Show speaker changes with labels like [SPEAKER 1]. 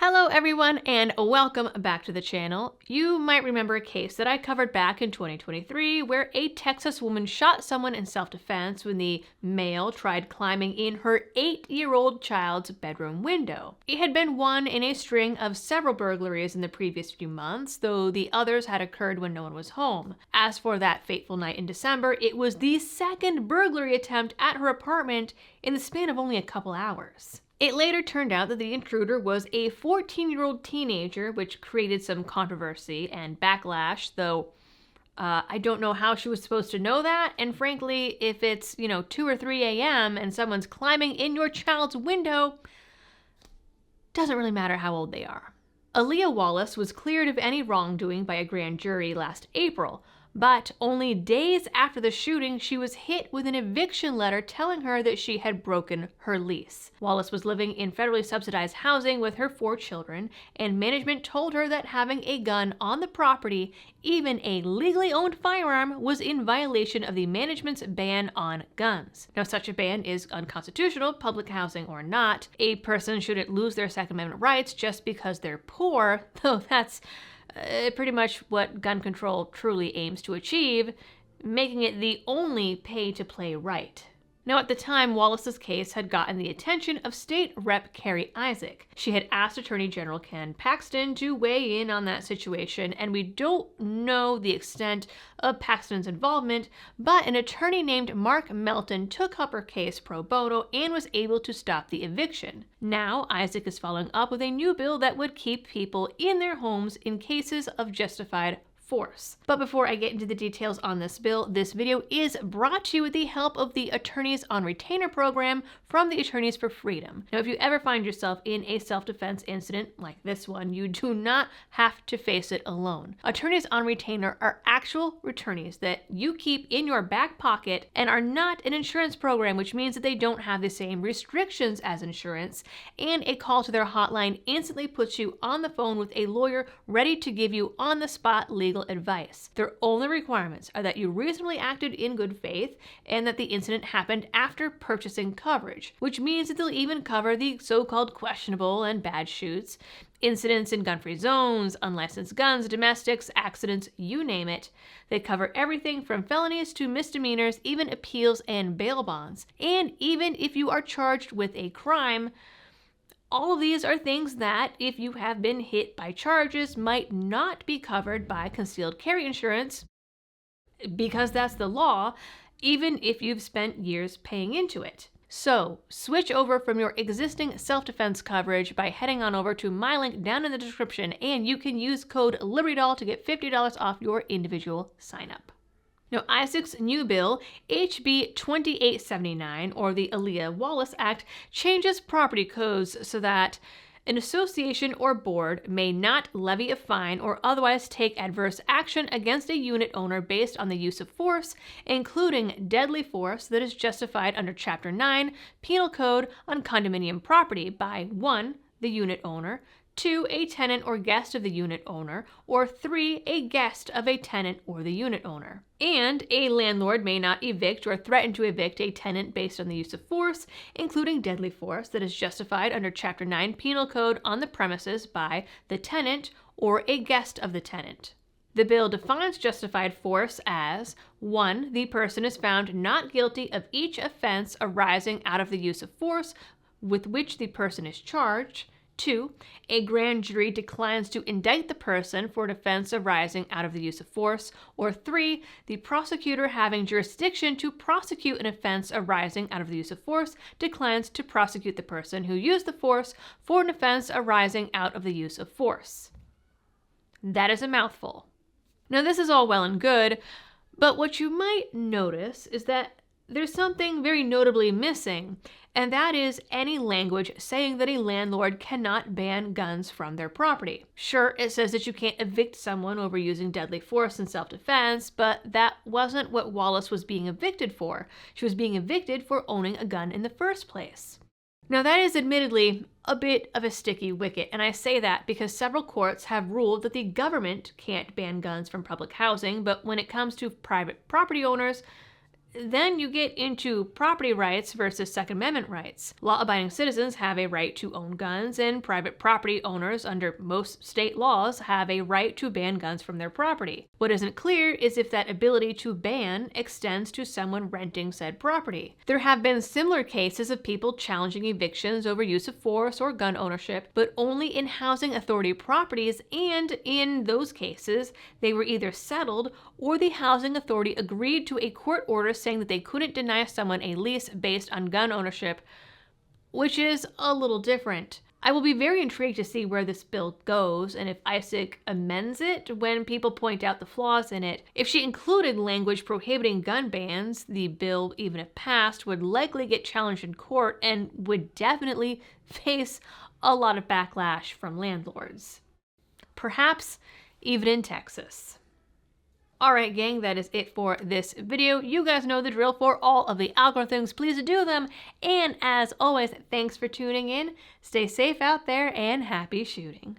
[SPEAKER 1] Hello everyone and welcome back to the channel. You might remember a case that I covered back in 2023 where a Texas woman shot someone in self-defense when the male tried climbing in her 8-year-old child's bedroom window. It had been one in a string of several burglaries in the previous few months, though the others had occurred when no one was home. As for that fateful night in December, it was the second burglary attempt at her apartment in the span of only a couple hours. It later turned out that the intruder was a 14-year-old teenager, which created some controversy and backlash, though I don't know how she was supposed to know that, and frankly, if it's, 2 or 3 a.m. and someone's climbing in your child's window, doesn't really matter how old they are. Aaliyah Wallace was cleared of any wrongdoing by a grand jury last April, but only days after the shooting, she was hit with an eviction letter telling her that she had broken her lease. Wallace was living in federally subsidized housing with her 4 children, and management told her that having a gun on the property, even a legally owned firearm, was in violation of the management's ban on guns. Now, such a ban is unconstitutional, public housing or not. A person shouldn't lose their Second Amendment rights just because they're poor, though that's pretty much what gun control truly aims to achieve, making it the only pay-to-play right. Now, at the time, Wallace's case had gotten the attention of State Rep. Carrie Isaac. She had asked Attorney General Ken Paxton to weigh in on that situation, and we don't know the extent of Paxton's involvement, but an attorney named Mark Melton took up her case pro bono and was able to stop the eviction. Now, Isaac is following up with a new bill that would keep people in their homes in cases of justified force. But before I get into the details on this bill, this video is brought to you with the help of the Attorneys on Retainer program from the Attorneys for Freedom. Now, if you ever find yourself in a self-defense incident like this one, you do not have to face it alone. Attorneys on Retainer are actual attorneys that you keep in your back pocket and are not an insurance program, which means that they don't have the same restrictions as insurance, and a call to their hotline instantly puts you on the phone with a lawyer ready to give you on-the-spot legal advice. Their only requirements are that you reasonably acted in good faith and that the incident happened after purchasing coverage, which means that they'll even cover the so-called questionable and bad shoots, incidents in gun-free zones, unlicensed guns, domestics, accidents, you name it. They cover everything from felonies to misdemeanors, even appeals and bail bonds. And even if you are charged with a crime, all of these are things that, if you have been hit by charges, might not be covered by concealed carry insurance, because that's the law, even if you've spent years paying into it. So, switch over from your existing self-defense coverage by heading on over to my link down in the description, and you can use code LibertyDoll to get $50 off your individual sign-up. Now, Isaac's new bill, HB 2879, or the Aaliyah Wallace Act, changes property codes so that an association or board may not levy a fine or otherwise take adverse action against a unit owner based on the use of force, including deadly force that is justified under Chapter 9 Penal Code on condominium property by 1. the unit owner, 2. a tenant or guest of the unit owner, or 3. a guest of a tenant or the unit owner. And a landlord may not evict or threaten to evict a tenant based on the use of force, including deadly force that is justified under Chapter 9 Penal Code on the premises by the tenant or a guest of the tenant. The bill defines justified force as 1. the person is found not guilty of each offense arising out of the use of force with which the person is charged. 2. a grand jury declines to indict the person for an offense arising out of the use of force. Or 3. the prosecutor having jurisdiction to prosecute an offense arising out of the use of force declines to prosecute the person who used the force for an offense arising out of the use of force. That is a mouthful. Now, this is all well and good, but what you might notice is that there's something very notably missing, and that is any language saying that a landlord cannot ban guns from their property. Sure, it says that you can't evict someone over using deadly force in self-defense, but that wasn't what Wallace was being evicted for. She was being evicted for owning a gun in the first place. Now, that is admittedly a bit of a sticky wicket, and I say that because several courts have ruled that the government can't ban guns from public housing, but when it comes to private property owners, Then you get into property rights versus Second Amendment rights. Law-abiding citizens have a right to own guns, and private property owners under most state laws have a right to ban guns from their property. What isn't clear is if that ability to ban extends to someone renting said property. There have been similar cases of people challenging evictions over use of force or gun ownership, but only in housing authority properties, and in those cases, they were either settled or the housing authority agreed to a court order saying that they couldn't deny someone a lease based on gun ownership, which is a little different. I will be very intrigued to see where this bill goes and if Isaac amends it when people point out the flaws in it. If she included language prohibiting gun bans, the bill, even if passed, would likely get challenged in court and would definitely face a lot of backlash from landlords. Perhaps even in Texas. Alright gang, that is it for this video. You guys know the drill for all of the algorithms. Please do them. And as always, thanks for tuning in. Stay safe out there and happy shooting.